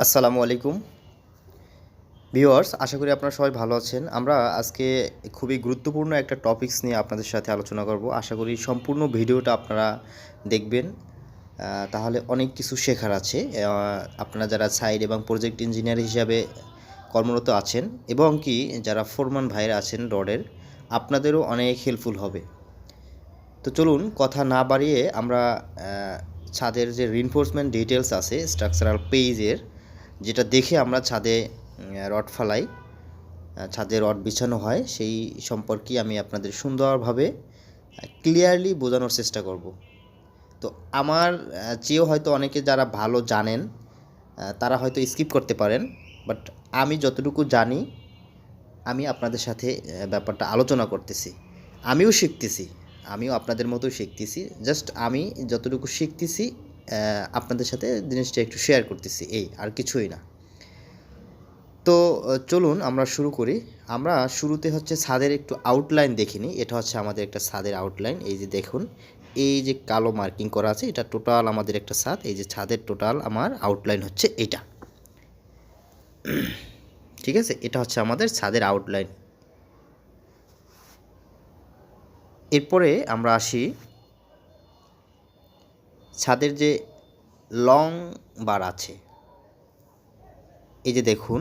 আসসালামু আলাইকুম ভিউয়ার্স, আশা করি আপনারা সবাই ভালো আছেন। আমরা আজকে খুবই গুরুত্বপূর্ণ একটা টপিকস নিয়ে আপনাদের সাথে আলোচনা করব। আশা করি সম্পূর্ণ ভিডিওটা আপনারা দেখবেন, তাহলে অনেক কিছু শেখার আছে। আপনারা যারা সাইট এবং প্রজেক্ট ইঞ্জিনিয়ার হিসাবে কর্মরত আছেন এবং কি যারা ফোরম্যান ভাইরা আছেন রডের, আপনাদেরও অনেক হেল্পফুল হবে। তো চলুন কথা না বাড়িয়ে আমরা ছাদের যে রিনফোর্সমেন্ট ডিটেলস আছে স্ট্রাকচারাল পেজের, যেটা দেখে আমরা ছাদে রড ফালাই, ছাদে রড বিছানো হয়, সেই সম্পর্কে আমি আপনাদের সুন্দরভাবে ক্লিয়ারলি বোঝানোর চেষ্টা করব। তো আমার চেয়েও হয়তো অনেকে যারা ভালো জানেন তারা হয়তো স্কিপ করতে পারেন, বাট আমি যতটুকু জানি আমি আপনাদের সাথে ব্যাপারটা আলোচনা করতেছি। আমিও শিখতেছি, আমিও আপনাদের মতোই শিখতেছি। জাস্ট আমি যতটুকু শিখতেছি আপনাদের সাথে জিনিসটা একটু শেয়ার করতেছি, এই আর কিছুই না। তো চলুন আমরা শুরু করি। আমরা শুরুতে হচ্ছে ছাদের একটু আউটলাইন দেখে নিই। এটা হচ্ছে আমাদের একটা ছাদের আউটলাইন। এই যে দেখুন, এই যে কালো মার্কিং করা আছে, এটা টোটাল আমাদের একটা ছাদ। এই যে ছাদের টোটাল আমার আউটলাইন হচ্ছে এটা, ঠিক আছে? এটা হচ্ছে আমাদের ছাদের আউটলাইন। এরপরে আমরা আসি ছাদের যে লং বার আছে। এই যে দেখুন,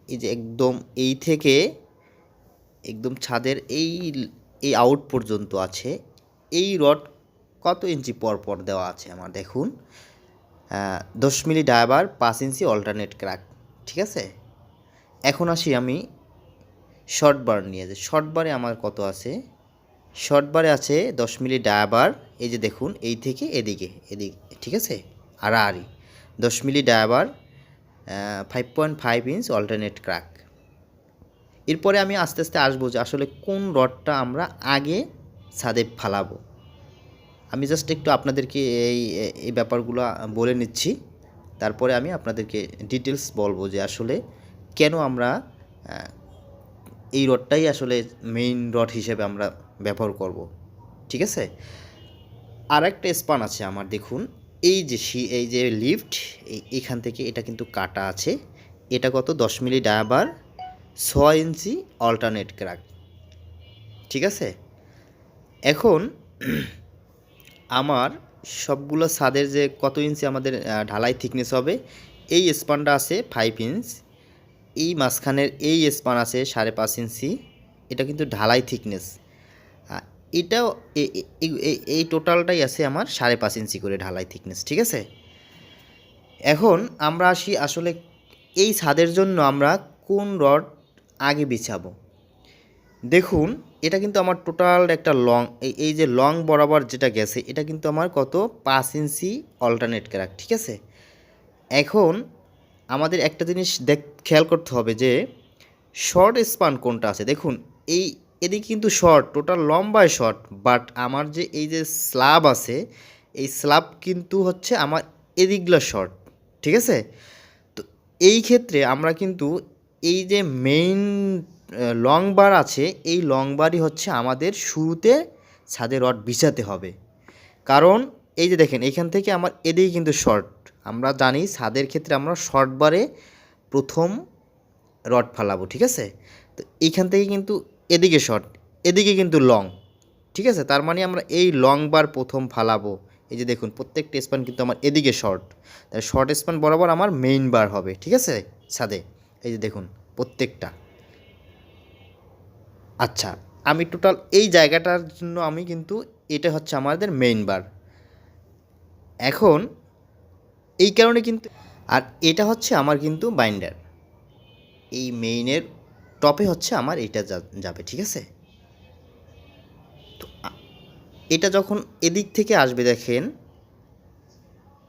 এই যে একদম এই থেকে একদম ছাদের এই এই আউট পর্যন্ত আছে। এই রড কত ইঞ্চি পর পর দেওয়া আছে আমার দেখুন, 10 মিলি ডায়াবার, 5 ইঞ্চি অল্টারনেট ক্র্যাক, ঠিক আছে? এখন আসি আমি শর্ট বার নিয়ে। যে শর্ট বারে আমার কত আছে, শর্ট বারে আছে 10 মিলি ডায়াবার। এই যে দেখুন, এই থেকে এদিকে এদিকে, ঠিক আছে? আড়াআড়ি 10 মিলি ডায়াবার, 5.5 ইঞ্চ অল্টারনেট ক্র্যাক। এরপরে আমি আস্তে আস্তে আসবো যে আসলে কোন রডটা আমরা আগে ছাদে ফালাবো। আমি জাস্ট একটু আপনাদেরকে এই এই ব্যাপারগুলো বলে নিচ্ছি, তারপরে আমি আপনাদেরকে ডিটেলস বলবো যে আসলে কেন আমরা এই রডটাই আসলে মেইন রড হিসেবে আমরা ব্যবহার করব, ঠিক আছে? আর একটা স্পান আছে আমার দেখুন, এই যে লিফট, এইখান থেকে এটা কিন্তু কাটা আছে। এটা কত, 10 মিলি ডায়াবার, 6 ইঞ্চি অল্টারনেট ক্র্যাক, ঠিক আছে? এখন আমার সবগুলো ছাদের যে কত ইঞ্চি আমাদের ঢালাই থিকনেস হবে, এই স্পানটা আছে 5 ইঞ্চ, এই মাঝখানের এই স্পান আছে 5.5 ইঞ্চি। এটা কিন্তু ঢালাই থিকনেস। এটাও এই টোটালটাই আছে আমার 5.5 ইঞ্চি করে ঢালাই থিকনেস, ঠিক আছে? এখন আমরা আসি আসলে এই ছাদের জন্য আমরা কোন রড আগে বিছাবো। দেখুন, এটা কিন্তু আমার টোটাল একটা লং, এই যে লং বরাবর যেটা গেছে, এটা কিন্তু আমার কত, 5 ইঞ্চি অল্টারনেট ক্র্যাক, ঠিক আছে? এখন আমাদের একটা জিনিস খেয়াল করতে হবে যে শর্ট স্পান কোনটা আছে। দেখুন, এই এদিকে কিন্তু শর্ট, টোটাল লম্বায় শর্ট, বাট আমার যে এই যে স্ল্যাব আছে, এই স্ল্যাব কিন্তু হচ্ছে আমার এদিকগুলো শর্ট, ঠিক আছে? তো এই ক্ষেত্রে আমরা কিন্তু এই যে মেইন লং বার আছে, এই লং বারই হচ্ছে আমাদের শুরুতে ছাদে রড বিছাতে হবে। কারণ এই যে দেখেন, এখান থেকে আমার এদিকে কিন্তু শর্ট, আমরা জানি ছাদের ক্ষেত্রে আমরা শর্ট বারে প্রথম রড ফালাবো, ঠিক আছে? তো এইখান থেকে কিন্তু এদিকে শর্ট, এদিকে কিন্তু লং, ঠিক আছে? তার মানে আমরা এই লং বার প্রথম ফালাবো। এই যে দেখুন, প্রত্যেকটা স্পান কিন্তু আমার এদিকে শর্ট, তাই শর্ট স্পান বরাবর আমার মেইন বার হবে, ঠিক আছে? ছাদে এই যে দেখুন প্রত্যেকটা। আচ্ছা, আমি টোটাল এই জায়গাটার জন্য আমি কিন্তু এটা হচ্ছে আমাদের মেইন বার। এখন এই কারণে কিন্তু, আর এটা হচ্ছে আমার কিন্তু বাইন্ডার, এই মেইনের টপে হচ্ছে আমার এটা যাবে, ঠিক আছে? তো এটা যখন এদিক থেকে আসবে দেখেন,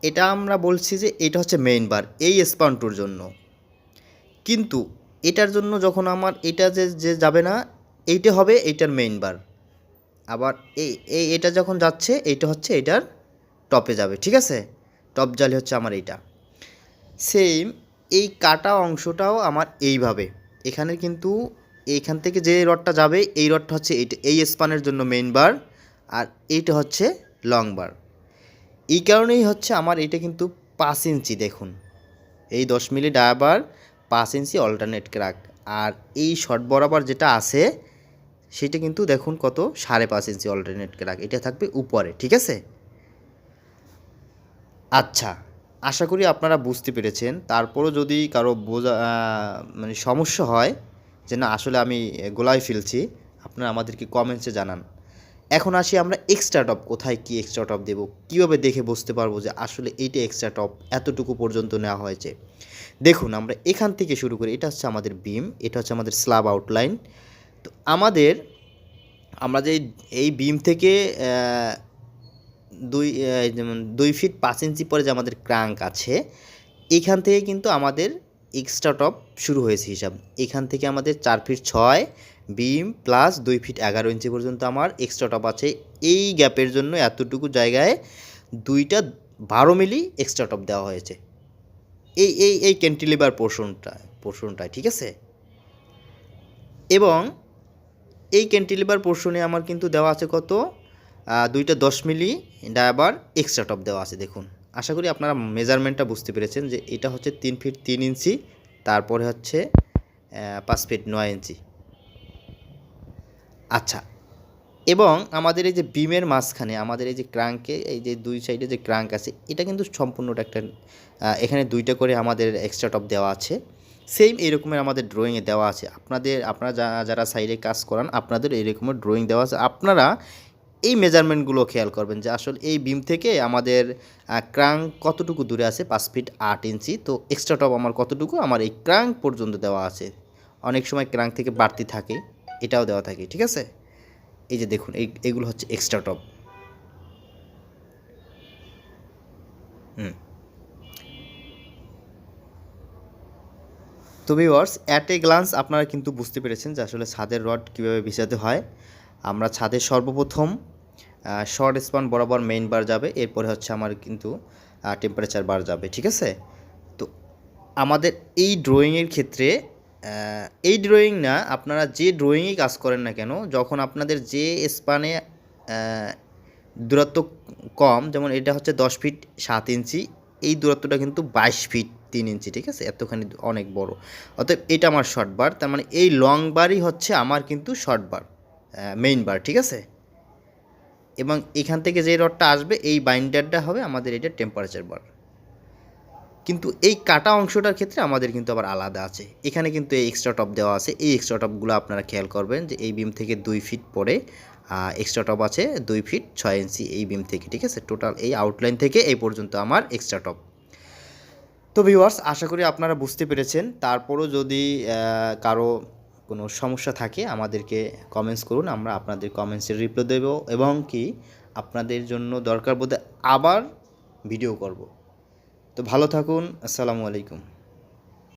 এটা আমরা বলছি যে এটা হচ্ছে মেইন বার এই স্পানটুর জন্য। কিন্তু এটার জন্য যখন আমার এটা যে যাবে না, এইটা হবে এইটার মেইন বার। আবার এটা যখন যাচ্ছে, এইটা হচ্ছে এটার টপে যাবে, ঠিক আছে? টপ জালি হচ্ছে আমার এইটা। সেম এই কাটা অংশটাও আমার এইভাবে, এখানে কিন্তু এইখান থেকে যে রডটা যাবে, এই রডটা হচ্ছে এইটা, এই স্পানের জন্য মেইন বার, আর এইটা হচ্ছে লং বার। এই কারণেই হচ্ছে আমার এটা কিন্তু 5 ইঞ্চি, দেখুন এই 10 মিলি ডায়াবার 5 ইঞ্চি অল্টারনেট ক্র্যাক। আর এই শর্ট বরাবর যেটা আছে সেটা কিন্তু দেখুন কত 5.5 ইঞ্চি অল্টারনেট ক্র্যাক, এটা থাকবে উপরে, ঠিক আছে। আচ্ছা, আশা করি আপনারা বুঝতে পেরেছেন। তারপরও যদি কারো বোঝা মানে সমস্যা হয় যে না আসলে আমি গোলায় ফেলছি, আপনারা আমাদেরকে কমেন্টসে জানান। এখন আসি আমরা এক্সট্রা টপ, কোথায় কি এক্সট্রা টপ দেবো, কীভাবে দেখে বুঝতে পারবো যে আসলে এইটা এক্সট্রা টপ এতটুকু পর্যন্ত নেওয়া হয়েছে। দেখুন আমরা এখান থেকে শুরু করি, এটা হচ্ছে আমাদের বিম, এটা হচ্ছে আমাদের স্ল্যাব আউটলাইন। তো আমরা যে এই বিম থেকে যেমন 2 ফিট 5 ইঞ্চি পরে যে আমাদের ক্রাঙ্ক আছে, এখান থেকে কিন্তু আমাদের এক্সট্রা টপ শুরু হয়েছে হিসাব। এখান থেকে আমাদের 4 ফিট 6 বিম প্লাস 2 ফিট 11 ইঞ্চি পর্যন্ত আমার এক্সট্রা টপ আছে। এই গ্যাপের জন্য এতটুকু জায়গায় 2টা 12 মিলি এক্সট্রা টপ দেওয়া হয়েছে এই ক্যান্টিলিভার পোর্শনটায়, ঠিক আছে। এবং এই ক্যান্টিলিভার পোর্শনে আমার কিন্তু দেওয়া আছে কত, 2টা 10 মিলি ডায়াবার এক্সট্রা টপ দেওয়া আছে। দেখুন, আশা করি আপনারা মেজারমেন্টটা বুঝতে পেরেছেন যে এটা হচ্ছে 3 ফিট 3 ইঞ্চি, তারপরে হচ্ছে 5 ফিট 9 ইঞ্চি। আচ্ছা, এবং আমাদের এই যে বিমের মাঝখানে আমাদের এই যে ক্রাঙ্কে এই যে 2 সাইডে যে ক্রাঙ্ক আছে, এটা কিন্তু সম্পূর্ণটা একটা এখানে 2টা করে আমাদের এক্সট্রা টপ দেওয়া আছে। সেম এরকমের আমাদের ড্রয়িংয়ে দেওয়া আছে। আপনারা যারা সাইডে কাজ করান আপনাদের এরকমের ড্রয়িং দেওয়া আছে। আপনারা এই মেজারমেন্টগুলো খেয়াল করবেন যে আসলে এই বিম থেকে আমাদের ক্রাঙ্ক কতটুকু দূরে আছে, 5 ফিট 8 ইঞ্চি। তো এক্সট্রা টপ আমার কতটুকু, আমার এই ক্রাঙ্ক পর্যন্ত দেওয়া আছে। অনেক সময় ক্রাঙ্ক থেকে বাড়তি থাকে, এটাও দেওয়া থাকে, ঠিক আছে। এই যে দেখুন এইগুলো হচ্ছে এক্সট্রা টপ। তো ভিউয়ার্স, অ্যাট এ গ্লান্স আপনারা কিন্তু বুঝতে পেরেছেন যে আসলে ছাদের রড কীভাবে বিছাতে হয়। আমরা ছাদের সর্বপ্রথম শর্ট স্পান বরাবর মেইন বার যাবে, এরপরে হচ্ছে আমার কিন্তু টেম্পারেচার বার যাবে, ঠিক আছে। তো আমাদের এই ড্রয়িংয়ের ক্ষেত্রে এই ড্রয়িং না, আপনারা যে ড্রয়িংয়ে কাজ করেন না কেন, যখন আপনাদের যে স্পানে দূরত্ব কম, যেমন এটা হচ্ছে 10 ফিট 7 ইঞ্চি, এই দূরত্বটা কিন্তু 22 ফিট 3 ইঞ্চি, ঠিক আছে, এতখানি অনেক বড়। অতএব এটা আমার শর্ট বার, তার মানে এই লং বারই হচ্ছে আমার কিন্তু শর্ট বার, মেইন বার, ঠিক আছে। এবং এখান থেকে যে রডটা আসবে এই বাইন্ডারটা হবে আমাদের এটা টেম্পারেচার বার। কিন্তু এই কাটা অংশটার ক্ষেত্রে আমাদের কিন্তু আবার আলাদা আছে। এখানে কিন্তু এই এক্সট্রা টপ দেওয়া আছে। এই এক্সট্রা টপগুলো আপনারা খেয়াল করবেন যে এই বিম থেকে 2 ফিট পরে এক্সট্রা টপ আছে 2 ফিট 6 ইঞ্চি এই বিম থেকে, ঠিক আছে। টোটাল এই আউটলাইন থেকে এই পর্যন্ত আমার এক্সট্রা টপ। তো ভিউয়ার্স, আশা করি আপনারা বুঝতে পেরেছেন। তারপরও যদি কারো কোনো সমস্যা থাকে আমাদেরকে কমেন্টস করুন, আমরা আপনাদের কমেন্টসের রিপ্লাই দেব এবং কি আপনাদের জন্য দরকার বোধে আবার ভিডিও করব। তো ভালো থাকুন, আসসালামু আলাইকুম।